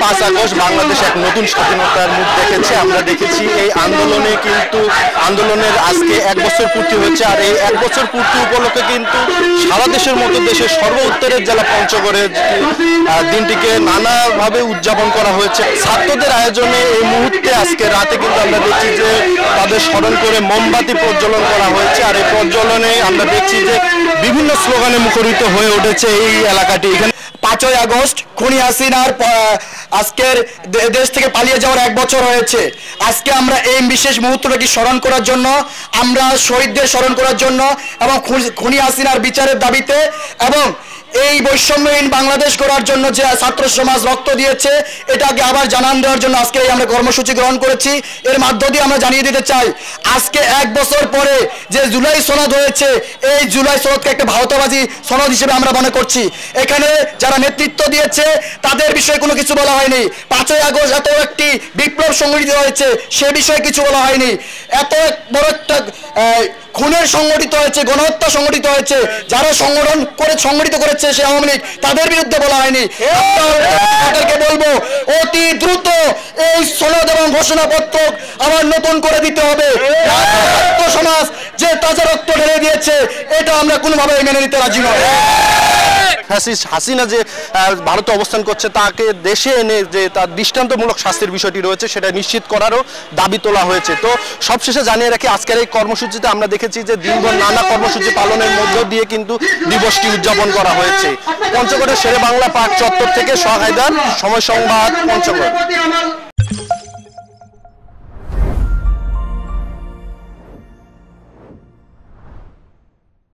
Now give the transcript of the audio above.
5 August Bangladesh এক নতুন স্বাধীনতার মুখ দেখেছে। আমরা দেখেছি এই আন্দোলনে কিন্তু আন্দোলনের আজকে 1 বছর পূর্তি হচ্ছে। আর এই 1 বছর পূর্তি উপলক্ষে কিন্তু সারা দেশের মতো দেশের সর্ব উত্তরের জেলা পঞ্চগড়ের দিনটিকে নানাভাবে উদযাপন করা হয়েছে। ছাত্রদের আয়োজনে এই মুহূর্তে আজকে রাতে কিন্তু আমরা দেখছি যে তাদের স্মরণ করে মোমবাতি প্রজ্বলন করা হয়েছে। আর এই প্রজ্বলনে আমরা দেখছি যে বিভিন্ন স্লোগানে মুখরিত হয়ে উঠেছে এই এলাকাটি। এখানে 5ই আগস্ট খুনি হাসিনার আজকের দেশ থেকে পালিয়ে যাওয়ার 1 বছর হয়েছে। আজকে আমরা এই বিশেষ মুহূর্তটাকে স্মরণ করার জন্য, আমরা শহীদদের স্মরণ করার জন্য এবং খুনি হাসিনার বিচারের দাবিতে এবং এই বৈষম্যহীন বাংলাদেশ গড়ার জন্য যে ছাত্র সমাজ রক্ত দিয়েছে এটাকে আবার জানান দেওয়ার জন্য আজকে আমরা কর্মসূচি গ্রহণ করেছি। এর মধ্য দিয়ে আমরা জানিয়ে দিতে চাই আজকে 1 বছর পরে যে জুলাই সনদ হয়েছে এই জুলাই সনদকে একটা ভারতবাদী সনদ হিসেবে আমরা মনে করছি। এখানে যারা নেতৃত্ব দিয়েছে তাদের বিষয়ে কোনো কিছু বলা হয়নি। 5ই আগস্ট এত একটি বিপ্লব সংগঠিত হয়েছে সে বিষয়ে কিছু বলা হয়নি। এত বড় একটা খুনের সংগঠিত হয়েছে, গণহত্যা সংগঠিত হয়েছে, যারা সংগঠিত করেছে সে আওয়ামী লীগ, তাদের বিরুদ্ধে বলা হয়নি। তাদেরকে বলবো অতি দ্রুত এই সনদ এবং ঘোষণাপত্র আবার নতুন করে দিতে হবে। ছাত্র সমাজ যে তাজা রক্ত ঢেলে দিয়েছে এটা আমরা কোনোভাবে মেনে নিতে রাজি নয়। হাসিনা যে ভারতে অবস্থান করছে তাকে দেশে এনে যে তার দৃষ্টান্তমূলক শাস্তির বিষয়টি রয়েছে সেটা নিশ্চিত করারও দাবি তোলা হয়েছে। তো সবশেষে জানিয়ে রাখি আজকের এই কর্মসূচিতে আমরা দেখেছি যে দিনভর নানা কর্মসূচি পালনের মধ্য দিয়ে কিন্তু দিবসটি উদযাপন করা হয়েছে। পঞ্চগড়ের শেরে বাংলা পার্ক চত্বর থেকে সোহাগ হায়দার, সময় সংবাদ, পঞ্চগড়।